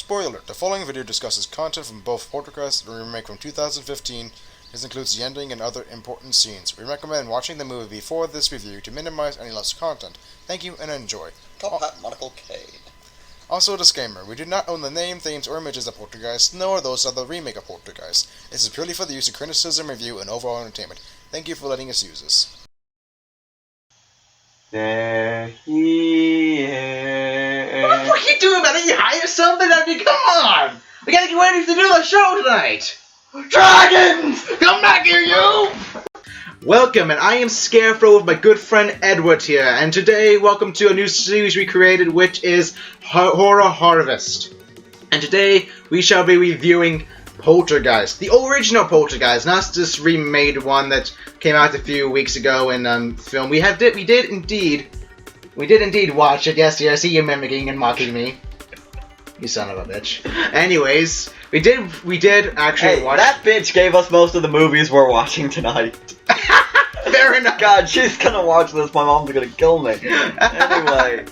Spoiler alert, the following video discusses content from both Poltergeist and the remake from 2015. This includes the ending and other important scenes. We recommend watching the movie before this review to minimize any lost content. Thank you and enjoy. Top Hat Monocle K. Also a disclaimer, we do not own the name, themes, or images of Poltergeist, nor those of the remake of Poltergeist. This is purely for the use of criticism, review, and overall entertainment. Thank you for letting us use this. There he is. What the fuck are you doing, man? Are you high or something? I mean, come on! We gotta get ready to do the show tonight! Dragons! Come back here, you! Welcome, and I am Scarecrow with my good friend Edward here, and today, welcome to a new series we created, which is Horror Harvest. And today, we shall be reviewing Poltergeist. The original Poltergeist, not this remade one that came out a few weeks ago in film. We did indeed watch it. Yes, I see you mimicking and mocking me. You son of a bitch. Anyways, we did actually watch. That bitch gave us most of the movies we're watching tonight. Fair enough. God, she's gonna watch this. My mom's gonna kill me. Anyway.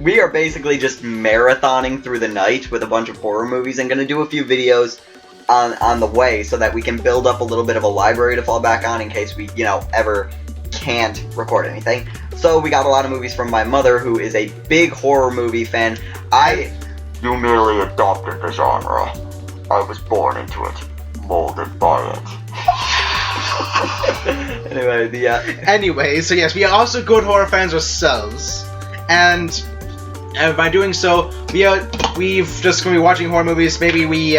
We are basically just marathoning through the night with a bunch of horror movies and gonna do a few videos on the way so that we can build up a little bit of a library to fall back on in case we, ever can't record anything. So we got a lot of movies from my mother, who is a big horror movie fan. You merely adopted the genre. I was born into it, molded by it. Anyway, so yes, we are also good horror fans ourselves, and by doing so, we've just gonna be watching horror movies. Maybe we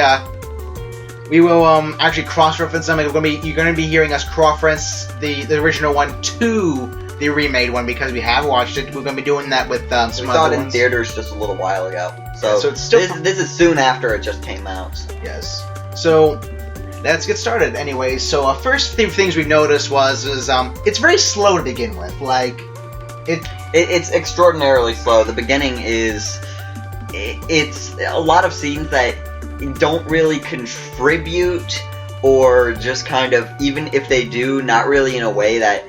will actually cross-reference them. You're gonna be hearing us cross-reference the original one to the remade one because we have watched it. We're gonna be doing that with some other ones. We saw it in theaters just a little while ago, so it's still this is soon after it just came out. Yes. So let's get started. Anyway, so first things we've noticed is it's very slow to begin with. It's extraordinarily slow. The beginning it's a lot of scenes that don't really contribute, or just kind of, even if they do, not really in a way that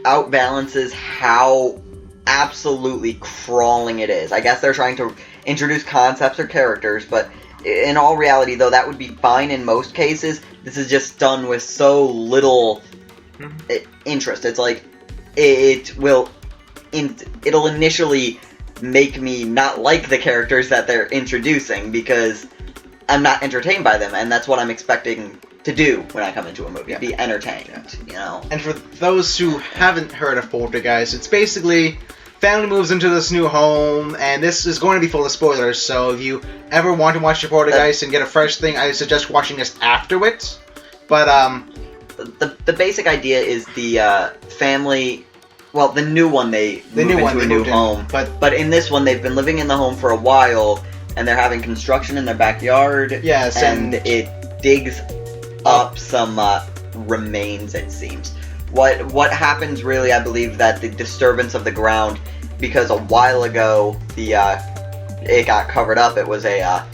outbalances how absolutely crawling it is. I guess they're trying to introduce concepts or characters, but in all reality, though that would be fine in most cases, this is just done with so little interest. It's like it'll initially make me not like the characters that they're introducing because I'm not entertained by them, and that's what I'm expecting to do when I come into a movie, be entertained, And for those who haven't heard of Poltergeist, it's basically family moves into this new home, and this is going to be full of spoilers, so if you ever want to watch the Poltergeist and get a fresh thing, I suggest watching this after it. But the basic idea is the family. Well, the new one they move into a new home, but in this one they've been living in the home for a while, and they're having construction in their backyard. Yes, and it digs up some remains, it seems. What happens really, I believe, that the disturbance of the ground, because a while ago it got covered up. It was I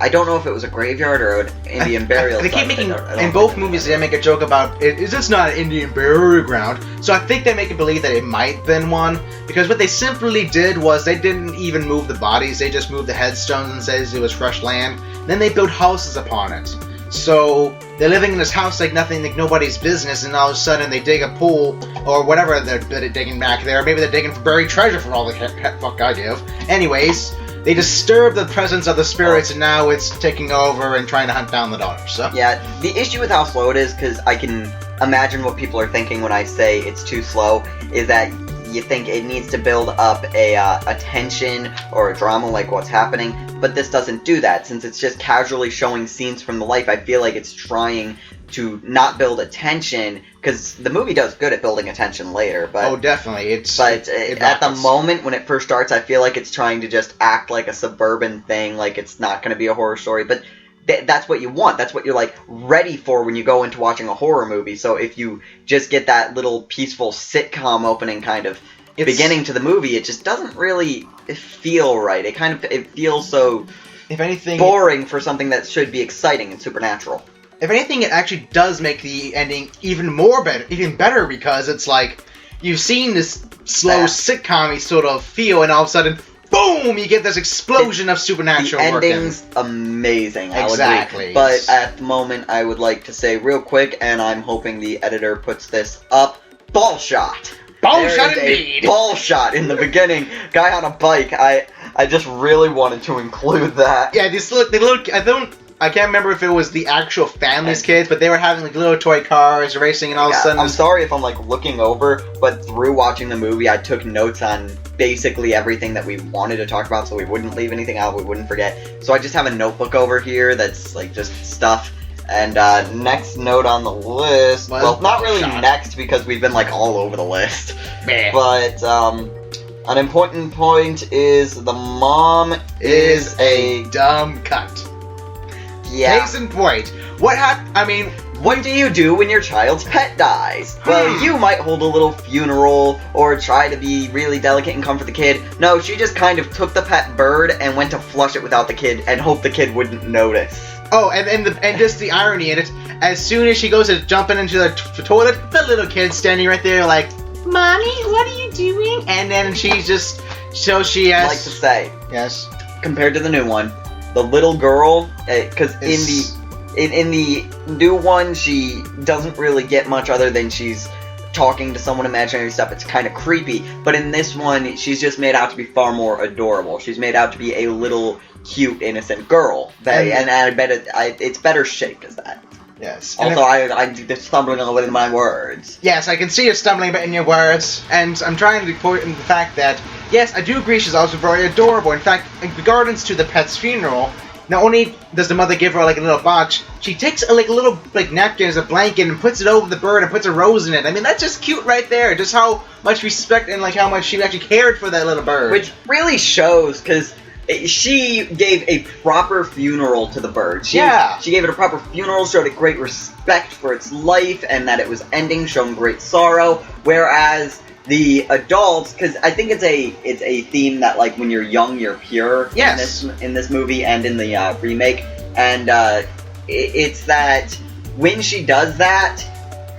don't know if it was a graveyard or an Indian burial they site. keep making, in both movies they make a joke about, is this not an Indian burial ground? So I think they make it believe that it might have been one, because what they simply did was they didn't even move the bodies, they just moved the headstones and says it was fresh land. Then they built houses upon it. So they're living in this house like nothing, like nobody's business, and all of a sudden they dig a pool, or whatever they're digging back there. Maybe they're digging for buried treasure for all the fuck I give. Anyways, they disturb the presence of the spirits, and now it's taking over and trying to hunt down the daughter. So yeah, the issue with how slow it is, because I can imagine what people are thinking when I say it's too slow, is that you think it needs to build up a tension or a drama like what's happening, but this doesn't do that. Since it's just casually showing scenes from the life, I feel like it's trying to not build a tension, because the movie does good at building a tension later. But oh, definitely. At the moment when it first starts, I feel like it's trying to just act like a suburban thing, like it's not going to be a horror story, but that's what you want. That's what you're ready for when you go into watching a horror movie. So if you just get that little peaceful sitcom opening kind of beginning to the movie, it just doesn't really feel right. It feels so, if anything, boring for something that should be exciting and supernatural. If anything, it actually does make the ending even better, because it's like you've seen this slow sitcom-y sort of feel, and all of a sudden, boom, you get this explosion of supernatural The working. ending's amazing. I'll Exactly. agree. But at the moment, I would like to say real quick, and I'm hoping the editor puts this up. Ball shot. Ball There shot is a indeed. Ball shot in the beginning. Guy on a bike. I just really wanted to include that. Yeah, I can't remember if it was the actual family's kids, but they were having like little toy cars racing, and all of a sudden. I'm sorry if I'm like looking over, but through watching the movie, I took notes on basically everything that we wanted to talk about, so we wouldn't leave anything out, we wouldn't forget. So I just have a notebook over here that's like just stuff. And next note on the list, well, not really next because we've been like all over the list, but an important point is the mom is a dumb cunt. Yeah. Case in point, What do you do when your child's pet dies? Well, you might hold a little funeral or try to be really delicate and comfort the kid. No, she just kind of took the pet bird and went to flush it without the kid and hoped the kid wouldn't notice. Oh, and just the irony in it, as soon as she goes to jumping into the toilet, the little kid's standing right there like, Mommy, what are you doing? And then she's just, so she has... I'd like to say, yes, compared to the new one, the little girl, because in the new one, she doesn't really get much other than she's talking to someone imaginary stuff. It's kind of creepy. But in this one, she's just made out to be far more adorable. She's made out to be a little cute, innocent girl. And I bet it's better shaped as that. Yes. Also, I'm just stumbling a little bit in my words. Yes, I can see you stumbling a bit in your words, and I'm trying to point in the fact that, yes, I do agree she's also very adorable. In fact, in regards to the pet's funeral, not only does the mother give her like a little box, she takes a little napkin as a blanket and puts it over the bird and puts a rose in it. I mean, that's just cute right there. Just how much respect and like how much she actually cared for that little bird. Which really shows, because she gave a proper funeral to the bird. She gave it a proper funeral, showed it great respect for its life and that it was ending, shown great sorrow. Whereas the adults, because I think it's a theme that like when you're young you're pure. Yes. In this movie and in the remake, and it's that when she does that,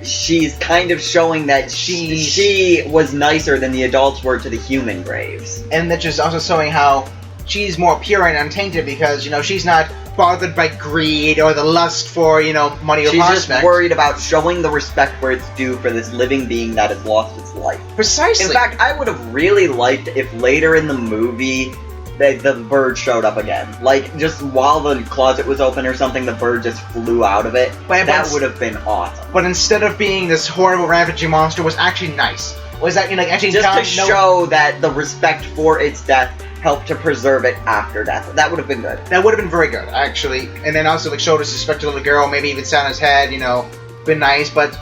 she's kind of showing that she was nicer than the adults were to the human graves, and that's just also showing how she's more pure and untainted because, you know, she's not bothered by greed or the lust for, you know, money or she's prospect. just worried about showing the respect where it's due for this living being that has lost its life. Precisely. In fact, I would have really liked if later in the movie the bird showed up again. Like, just while the closet was open or something, the bird just flew out of it. That would have been awesome. But instead of being this horrible ravaging monster, was actually nice. Was that, you know, like, actually just to show that the respect for its death helped to preserve it after death. That would have been good. That would have been very good, actually. And then also, like, showed us respect to the little girl, maybe even sat on his head, you know, been nice, but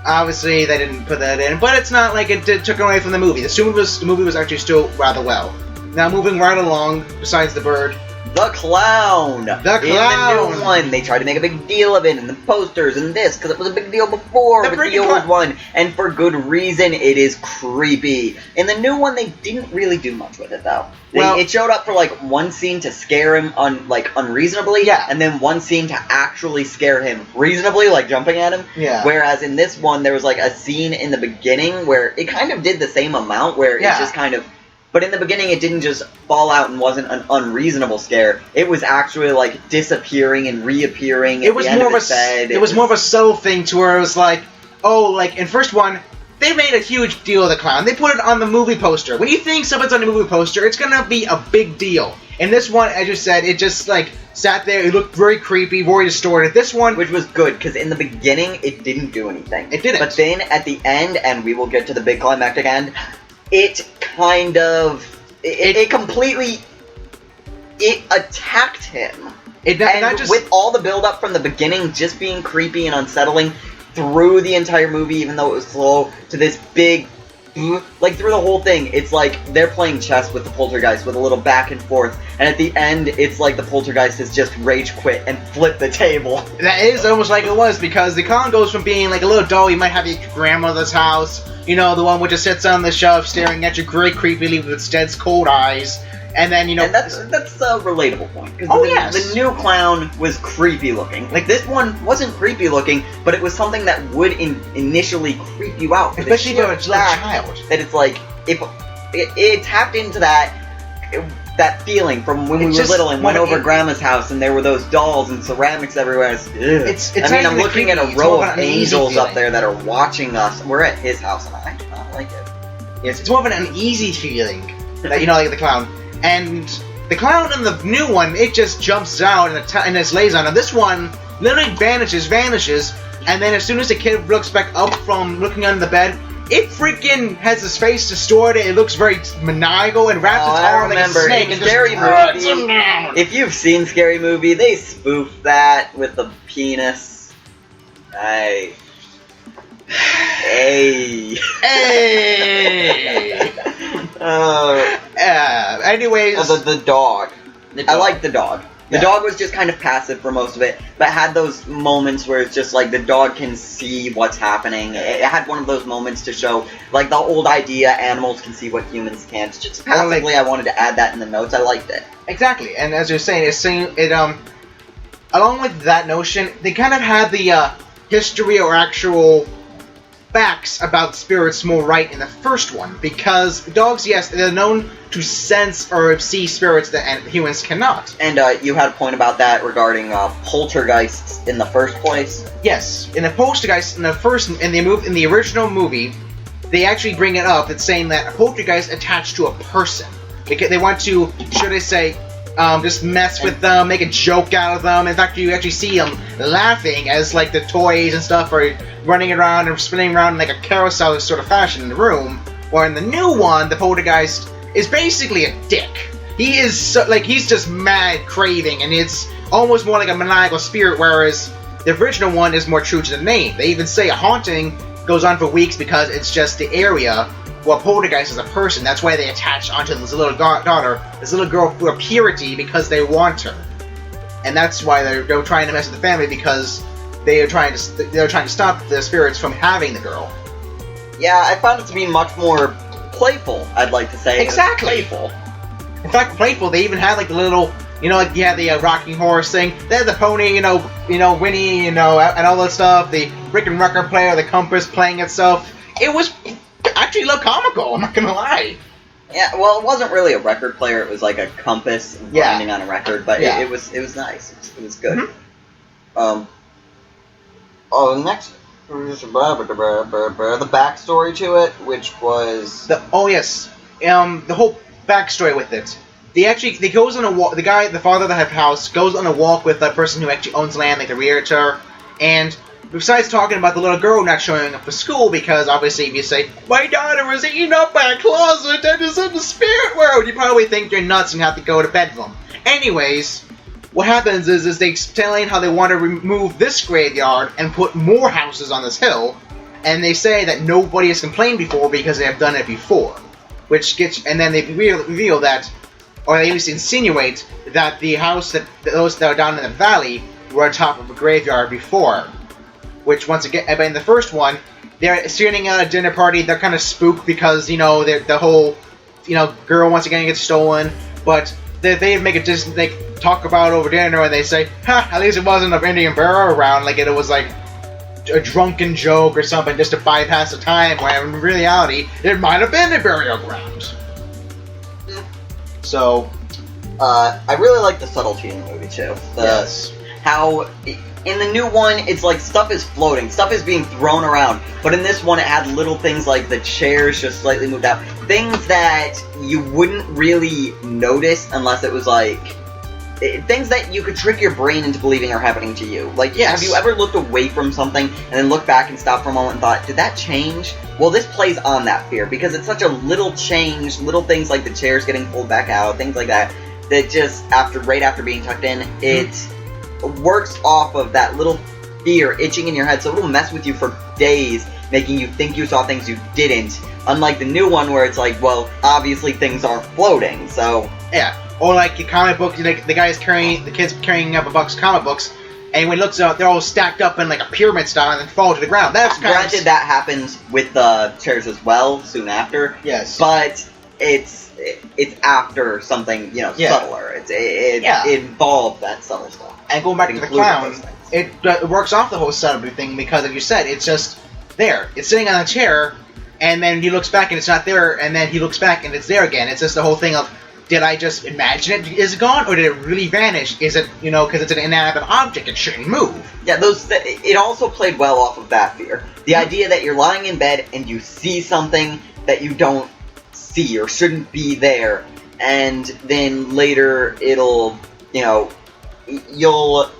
obviously they didn't put that in. But it's not like it took away from the movie. The movie was actually still rather well. Now, moving right along, besides the bird, the clown! The clown! In the new one, they tried to make a big deal of it in the posters and this, because it was a big deal before with the old one, and for good reason, it is creepy. In the new one, they didn't really do much with it, though. It showed up for, like, one scene to scare him, unreasonably, and then one scene to actually scare him reasonably, like jumping at him. Yeah. Whereas in this one, there was, like, a scene in the beginning where it kind of did the same amount, where it just kind of... But in the beginning, it didn't just fall out and wasn't an unreasonable scare. It was actually, like, disappearing and reappearing at the end of its head. It was more of a subtle thing to where it was like, oh, like, in first one, they made a huge deal of the clown. They put it on the movie poster. When you think something's on the movie poster, it's gonna be a big deal. In this one, as you said, it just, like, sat there. It looked very creepy, very distorted. This one... Which was good, because in the beginning, it didn't do anything. It didn't. But then, at the end, and we will get to the big climactic end... It kind of... It completely... It attacked him. With all the build-up from the beginning just being creepy and unsettling through the entire movie, even though it was slow, to this big... Like, through the whole thing, it's like they're playing chess with the Poltergeist with a little back and forth, and at the end, it's like the Poltergeist has just rage quit and flipped the table. That is almost like it was, because the clown goes from being like a little doll you might have at your grandmother's house, you know, the one which just sits on the shelf staring at you very creepily with its dead cold eyes, and then, you know... And that's a relatable point. Yes. The new clown was creepy looking. Like, this one wasn't creepy looking, but it was something that would initially creep you out. Especially to a little child. That it's like, it tapped into that that feeling from when we were little and went over Grandma's house and there were those dolls and ceramics everywhere. It's I mean, I'm looking at a it's row more of angels up there that are watching us. We're at his house and I do not like it. Yes, it's more of an uneasy feeling that like the clown. And the clown in the new one, it just jumps out and it lays on him. This one literally vanishes, and then as soon as the kid looks back up from looking under the bed, it freaking has his face distorted. It looks very maniacal and wraps its arm like a snake and Scary just Movie. If you've seen Scary Movie, they spoof that with the penis. Hey. Hey. Anyways, the dog. I like the dog. The dog was just kind of passive for most of it, but had those moments where it's just like the dog can see what's happening. It had one of those moments to show, like the old idea, animals can see what humans can't. Just passively, I wanted to add that in the notes. I liked it. Exactly, and as you're saying, along with that notion, they kind of had the history or actual facts about spirits more right in the first one, because dogs, yes, they're known to sense or see spirits that humans cannot. And you had a point about that regarding poltergeists in the first place. Yes, in the poltergeist in the original movie, they actually bring it up. It's saying that a poltergeist attached to a person. They want to, should I say, just mess with them, make a joke out of them. In fact, you actually see them laughing as like the toys and stuff are running around and spinning around in like a carousel sort of fashion in the room. Or in the new one, the poltergeist is basically a dick. He is he's just mad craving, and it's almost more like a maniacal spirit, whereas the original one is more true to the name. They even say a haunting goes on for weeks because it's just the area. Well, poltergeist is a person. That's why they attach onto this little daughter, this little girl, for purity, because they want her, and that's why they're trying to mess with the family, because they're trying to stop the spirits from having the girl. Yeah, I found it to be much more playful. I'd like to say exactly playful. In fact, playful. They even had like the little, like you had the rocking horse thing. They had the pony, Winnie, and all that stuff. The brick and record player, the compass playing itself. It was actually a little comical, I'm not gonna lie. Yeah, well, it wasn't really a record player, it was like a compass grinding on a record, but it was nice. It was good. Mm-hmm. Next, the backstory to it, which was... the whole backstory with it. They goes on a walk, the father of the house goes on a walk with the person who actually owns land, like the realtor, and besides talking about the little girl not showing up for school, because obviously if you say, my daughter was eaten up by a closet and is in the spirit world, you probably think you're nuts and have to go to Bedlam. Anyways, what happens is they explain how they want to remove this graveyard and put more houses on this hill, and they say that nobody has complained before because they have done it before. And then they reveal that, or they at least insinuate that the house those that are down in the valley were on top of a graveyard before. Which, once again, but in the first one, they're sitting at a dinner party, they're kind of spooked because, the whole, girl once again gets stolen, but they make it just, they talk about it over dinner, and they say, at least it wasn't an Indian burial around, like it was like a drunken joke or something just to bypass the time, when in reality, it might have been a burial ground. So, I really like the subtlety in the movie, too. Yes. How... In the new one, it's like stuff is floating, stuff is being thrown around, but in this one it had little things like the chairs just slightly moved out. Things that you wouldn't really notice unless it was like... things that you could trick your brain into believing are happening to you. Like, yes. Have you ever looked away from something and then looked back and stopped for a moment and thought, did that change? Well, this plays on that fear, because it's such a little change, little things like the chairs getting pulled back out, things like that, that just, right after being tucked in, it works off of that little fear itching in your head, so it'll mess with you for days, making you think you saw things you didn't, unlike the new one where it's like, well, obviously things are floating, so... Yeah, or like the comic book, the kid's carrying up a box of comic books, and when he looks out, they're all stacked up in like a pyramid style and then fall to the ground. That's granted, that happens with the chairs as well, soon after. Yes. But it's after something, subtler. It involved that subtle stuff. And going back to the clown, it works off the whole subtlety thing, because, like you said, it's just there. It's sitting on a chair, and then he looks back and it's not there, and then he looks back and it's there again. It's just the whole thing of, did I just imagine it is gone, or did it really vanish? Is it, because it's an inanimate object, it shouldn't move. Yeah, it also played well off of that fear. The idea that you're lying in bed and you see something that you don't see or shouldn't be there, and then later it'll, you'll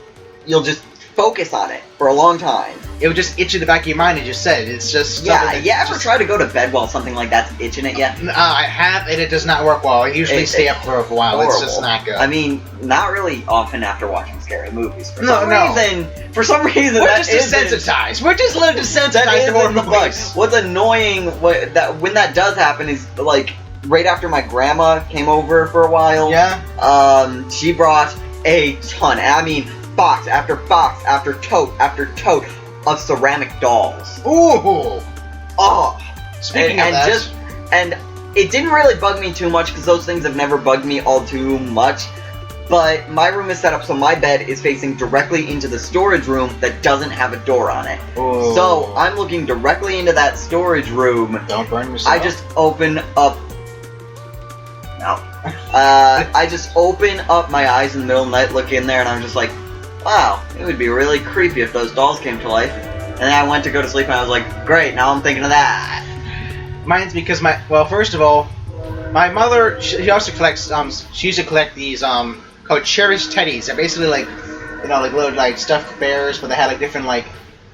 just focus on it for a long time. It would just itch in the back of your mind, as you said. It's just... Yeah, you ever try to go to bed while something like that's itching at you? I have, and it does not work well. I usually stay up for a while. Horrible. It's just not good. I mean, not really often after watching scary movies. For some reason, we're just desensitized. We're just a little desensitized to horror movies. What's annoying, when that does happen is, like, right after my grandma came over for a while. Yeah. She brought a ton. I mean, box after box after tote of ceramic dolls. Ooh! Oh! Speaking of that... And it didn't really bug me too much, because those things have never bugged me all too much, but my room is set up so my bed is facing directly into the storage room that doesn't have a door on it. Ooh. So, I'm looking directly into that storage room. Don't burn yourself. I just open up... No. I just open up my eyes in the middle of the night, look in there, and I'm just like, wow, it would be really creepy if those dolls came to life. And then I went to go to sleep and I was like, great, now I'm thinking of that. Mine's because first of all, my mother, she also collects, she used to collect these, called cherished teddies. They're basically like, like little, like, stuffed bears, but they had, like, different, like,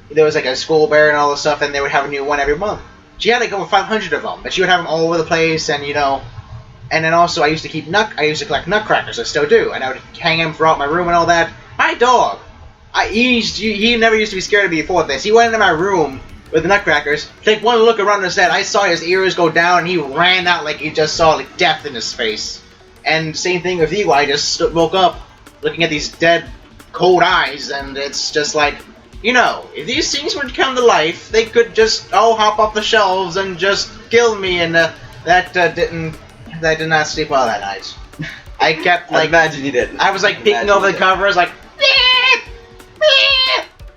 there was, like, a school bear and all this stuff, and they would have a new one every month. She had, like, over 500 of them, but she would have them all over the place, and, and then also I used to collect nutcrackers, I still do, and I would hang them throughout my room and all that. My dog, he never used to be scared of me before this. He went into my room with the nutcrackers, take one look around his head, I saw his ears go down, and he ran out like he just saw like death in his face. And same thing with you, I just woke up looking at these dead, cold eyes, and it's just like, if these things would come to life, they could just all hop off the shelves and just kill me, and that did not sleep well that night. I kept like... I imagine you didn't. I was like peeking over the covers like...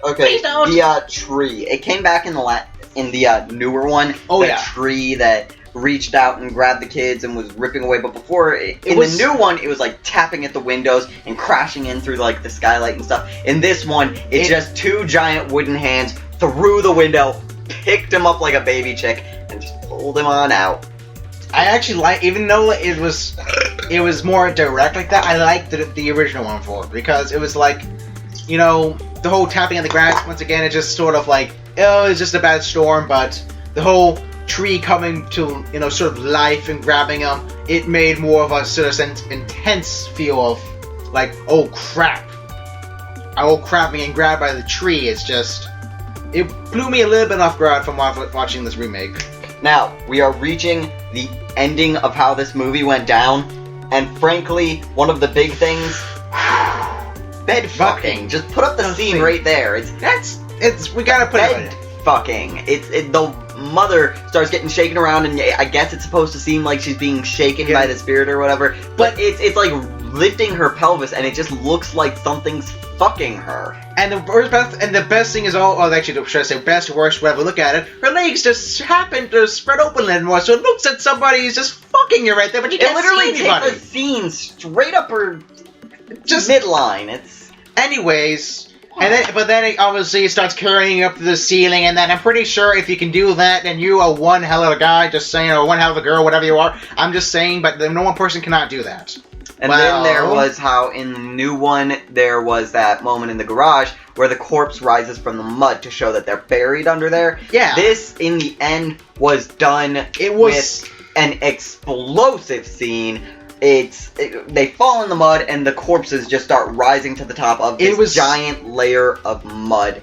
Okay, the tree. It came back in the newer one. Oh, the tree that reached out and grabbed the kids and was ripping away. But before, the new one, it was like tapping at the windows and crashing in through like the skylight and stuff. In this one, it's just two giant wooden hands through the window, picked him up like a baby chick, and just pulled him on out. I actually even though it was more direct like that, I liked the original one for it, because it was like, the whole tapping on the grass, once again, it just sort of like, it's just a bad storm, but the whole tree coming to, sort of life and grabbing him, it made more of a sort of intense feel of, like, oh crap, being grabbed by the tree. It's just, it blew me a little bit off guard from watching this remake. Now, we are reaching the ending of how this movie went down, and frankly, one of the big things... Bed fucking. Just put up the scene right there. We gotta put bed fucking. The mother starts getting shaken around, and I guess it's supposed to seem like she's being shaken by the spirit or whatever. But it's like lifting her pelvis, and it just looks like something's fucking her. And the best thing is actually, should I say best or worst, whatever look at it, her legs just happen to spread open a little more, so it looks like somebody's just fucking her right there, but you can't see anybody. It literally takes the scene straight up her just midline. Anyways, but then it obviously starts carrying up to the ceiling, and then I'm pretty sure if you can do that, then you are one hell of a guy, just saying, or one hell of a girl, whatever you are. I'm just saying, but no one person cannot do that. And then there was how in the new one, there was that moment in the garage where the corpse rises from the mud to show that they're buried under there. Yeah. This, in the end, was done with an explosive scene. They fall in the mud, and the corpses just start rising to the top of this giant layer of mud.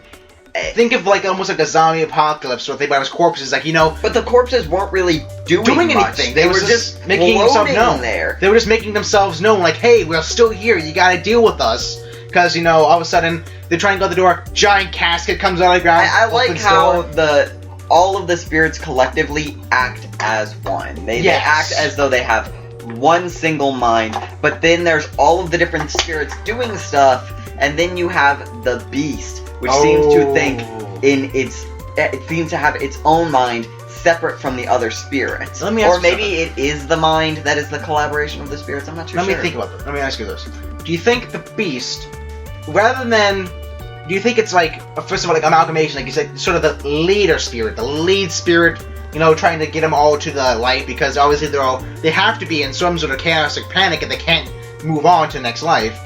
Think of like almost like a zombie apocalypse or thing, but it was corpses, like, But the corpses weren't really doing anything. They were just making themselves known. There. They were just making themselves known, like, hey, we're still here. You gotta deal with us, because all of a sudden they're trying to go to the door. Giant casket comes out of the ground. I like how all of the spirits collectively act as one. They act as though they have one single mind, but then there's all of the different spirits doing stuff, and then you have the beast, which seems to think it seems to have its own mind, separate from the other spirits. Let me ask or you maybe something. it is the mind that is the collaboration of the spirits. I'm not too Let sure. me think about this. Let me ask you this. Do you think the beast, rather than... Do you think it's like, first of all, like amalgamation, like you said, sort of the leader spirit, the lead spirit, you know, trying to get them all to the light, because obviously they have to be in some sort of chaotic panic and they can't move on to the next life?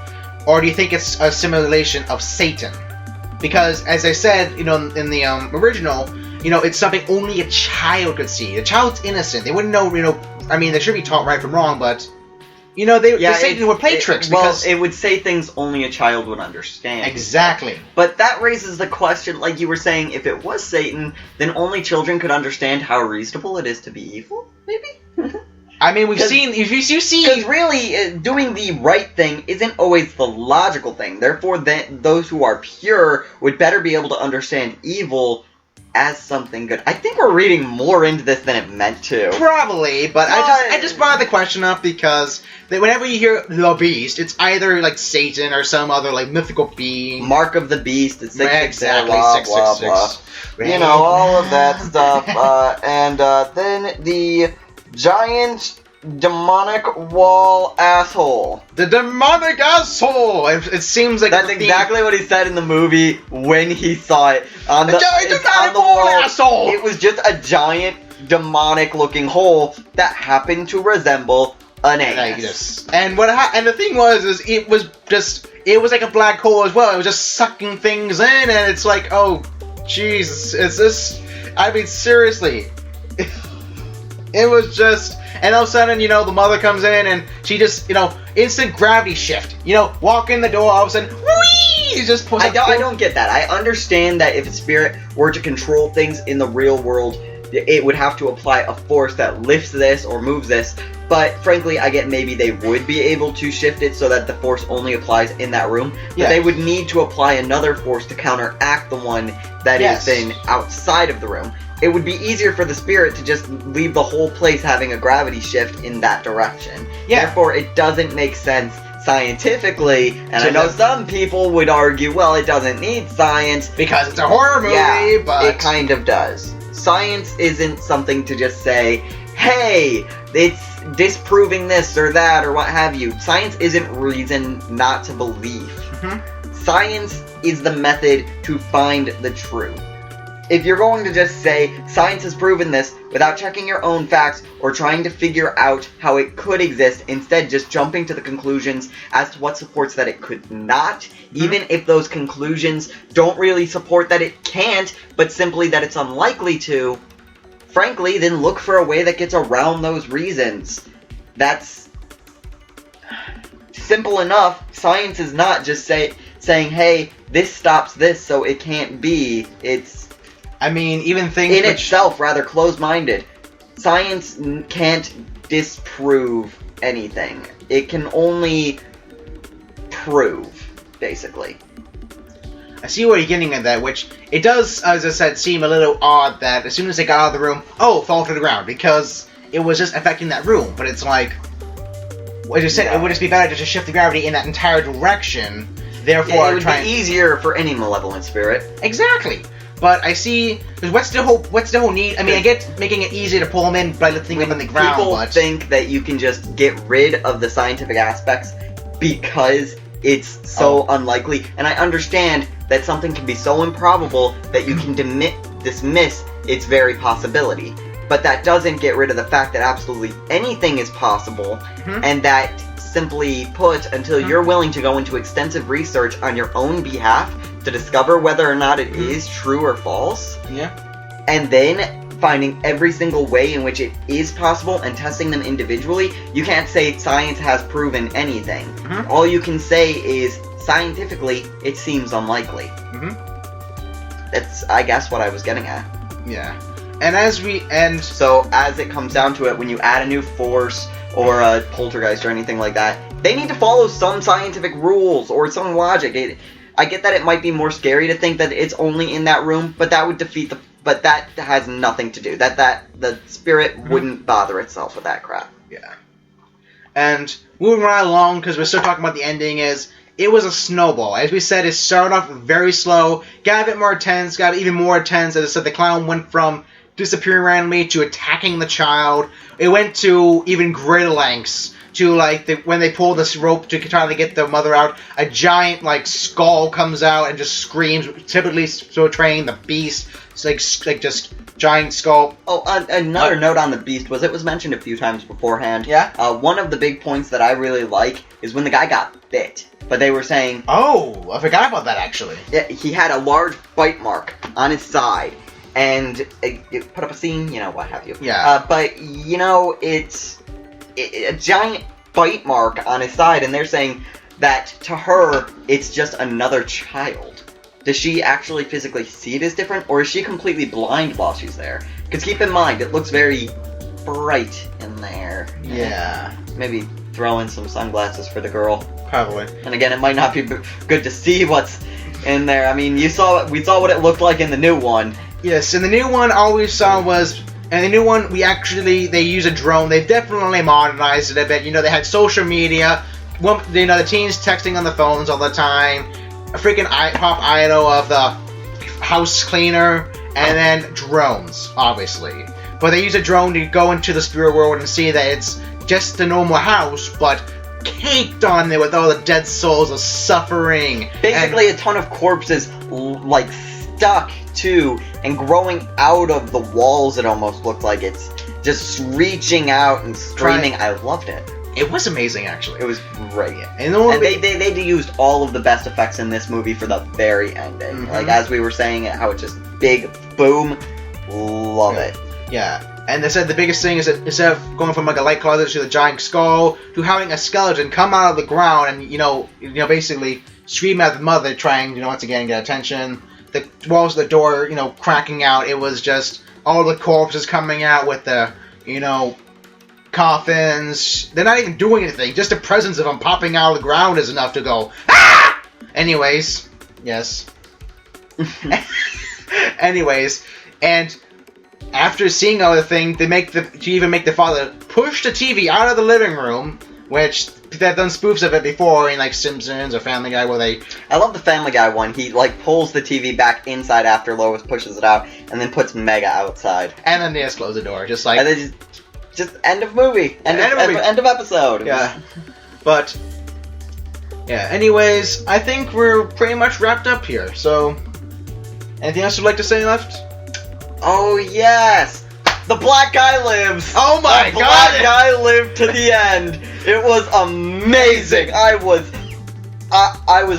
Or do you think it's a simulation of Satan? Because, as I said, you know, in the original, you know, it's something only a child could see. The child's innocent. They wouldn't know, you know, I mean, they should be taught right from wrong, but, you know, the Satan would play tricks because... Well, it would say things only a child would understand. Exactly. But that raises the question, like you were saying, if it was Satan, then only children could understand how reasonable it is to be evil, maybe? I mean, we've seen... If you see... Because really, doing the right thing isn't always the logical thing. Therefore, those who are pure would better be able to understand evil as something good. I think we're reading more into this than it meant to. Probably, but I just brought the question up because whenever you hear the beast, it's either like Satan or some other like mythical being. Mark of the beast, it's 666, exactly, blah, 666. blah, blah. You know, all of that stuff. And then the giant demonic wall asshole. The demonic asshole! It seems like that's exactly what he said in the movie when he saw it. On the demonic wall. asshole! It was just a giant demonic looking hole that happened to resemble an anus. And and the thing was it was like a black hole as well. It was just sucking things in, and it's like, oh, Jesus, is this? I mean, seriously, it was just. And all of a sudden, you know, the mother comes in and she just, you know, instant gravity shift. You know, walk in the door, all of a sudden, whee! Just I don't get that. I understand that if a spirit were to control things in the real world, it would have to apply a force that lifts this or moves this. But frankly, I get maybe they would be able to shift it so that the force only applies in that room. But they would need to apply another force to counteract the one that is then outside of the room. It would be easier for the spirit to just leave the whole place having a gravity shift in that direction. Therefore, it doesn't make sense scientifically, and I know some people would argue, well, it doesn't need science. Because it's a horror movie, but... it kind of does. Science isn't something to just say, hey, it's disproving this or that or what have you. Science isn't reason not to believe. Science is the method to find the truth. If you're going to just say, science has proven this, without checking your own facts or trying to figure out how it could exist, instead just jumping to the conclusions as to what supports that it could not, even if those conclusions don't really support that it can't, but simply that it's unlikely to, frankly, then look for a way that gets around those reasons. That's simple enough. Science is not just saying, hey, this stops this, so it can't be. It's... I mean, even things in itself rather closed-minded. Science can't disprove anything. It can only prove, basically. I see where you're getting at that, which it does, as I said, seem a little odd that as soon as they got out of the room, fall to the ground, because it was just affecting that room. But it's like, as you said, it would just be better to just shift the gravity in that entire direction. Therefore, it would be easier for any malevolent spirit. Exactly. But I see, because what's the whole need? I mean, I get making it easier to pull them in by lifting them on the ground, people think that you can just get rid of the scientific aspects because it's so unlikely. And I understand that something can be so improbable that you can dismiss its very possibility. But that doesn't get rid of the fact that absolutely anything is possible, and that, simply put, until you're willing to go into extensive research on your own behalf to discover whether or not it is true or false, and then finding every single way in which it is possible and testing them individually, you can't say science has proven anything. All you can say is, scientifically, it seems unlikely. That's, I guess, what I was getting at. And so, as it comes down to it, when you add a new force, or a poltergeist or anything like that, they need to follow some scientific rules or some logic. I get that it might be more scary to think that it's only in that room, but that would defeat the... But that has nothing to do. The spirit wouldn't bother itself with that crap. And moving right along, because we're still talking about the ending, is it was a snowball. As we said, it started off very slow, got a bit more tense, got even more tense. As I said, the clown went from disappearing randomly to attacking the child. It went to even greater lengths. To when they pull this rope to try to get the mother out, a giant skull comes out and just screams, typically portraying the beast. It's like just giant skull. Oh, another note on the beast was it was mentioned a few times beforehand. Yeah. One of the big points that I really like is when the guy got bit. But they were saying, oh, I forgot about that actually. Yeah, he had a large bite mark on his side, and it put up a scene, what have you. Yeah. But it's a giant bite mark on his side, and they're saying that to her, it's just another child. Does she actually physically see it as different, or is she completely blind while she's there? Because keep in mind, it looks very bright in there. Yeah. Maybe throw in some sunglasses for the girl. Probably. And again, it might not be good to see what's in there. I mean, we saw what it looked like in the new one. Yes, and the new one, all we saw was... And the new one, they use a drone. They definitely modernized it a bit. They had social media. The teens texting on the phones all the time. A freaking pop idol of the house cleaner. And then drones, obviously. But they use a drone to go into the spirit world and see that it's just a normal house, but caked on there with all the dead souls of suffering. Basically, a ton of corpses, stuck to and growing out of the walls. It almost looked like it's just reaching out and screaming. I loved it. It was amazing, actually. It was great. And they used all of the best effects in this movie for the very ending. Mm-hmm. As we were saying, how it just big boom. Love it. Yeah. And they said the biggest thing is that instead of going from a light closet to the giant skull to having a skeleton come out of the ground and basically scream at the mother, trying once again get attention. The walls of the door cracking out. It was just all the corpses coming out with the coffins. They're not even doing anything. Just the presence of them popping out of the ground is enough to go ah! Anyways, yes. Anyways, and after seeing all the thing, to even make the father push the TV out of the living room, which they've done spoofs of it before in Simpsons or Family Guy, where they... I love the Family Guy one. He pulls the TV back inside after Lois pushes it out, and then puts Mega outside. And then they just close the door, just And then just end of movie. End of episode. Yeah. But... Yeah, anyways, I think we're pretty much wrapped up here, so... Anything else you'd like to say left? Oh, yes! The black guy lives! Oh my god! The black guy lived to the end! It was amazing! I was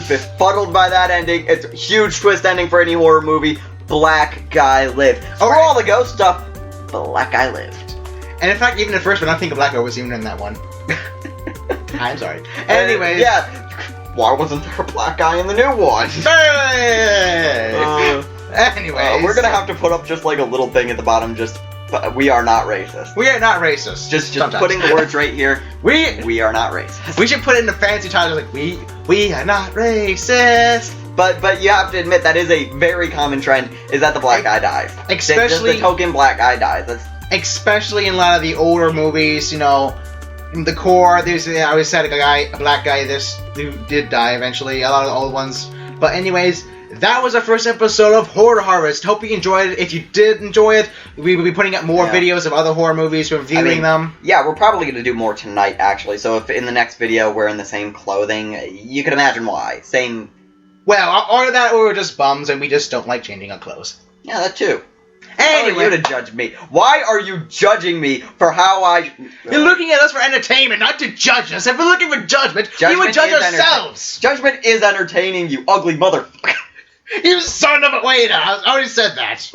befuddled by that ending. It's a huge twist ending for any horror movie. Black guy lived. For all the ghost stuff, black guy lived. And in fact, even the first one, I think a black guy was even in that one. I'm sorry. Anyways. Yeah. Why wasn't there a black guy in the new one? Anyways. We're gonna have to put up just a little thing at the bottom, we are not racist. We are not racist. Just putting the words right here. We are not racist. We should put it in the fancy titles we are not racist. But you have to admit that is a very common trend, is that the black guy dies. Especially just the token black guy dies. Especially in a lot of the older movies, in the core, I always said a black guy who did die eventually, a lot of the old ones. But anyways, that was our first episode of Horror Harvest. Hope you enjoyed it. If you did enjoy it, we will be putting up more videos of other horror movies, reviewing them. Yeah, we're probably going to do more tonight, actually. So if in the next video we're in the same clothing, you can imagine why. Same... Well, or that or we're just bums and we just don't like changing our clothes. Yeah, that too. Anyway. How are you to judge me? Why are you judging me for how I... You're looking at us for entertainment, not to judge us. If we're looking for judgment we would judge ourselves. Judgment is entertaining, you ugly mother... You son of a... Wait, I already said that.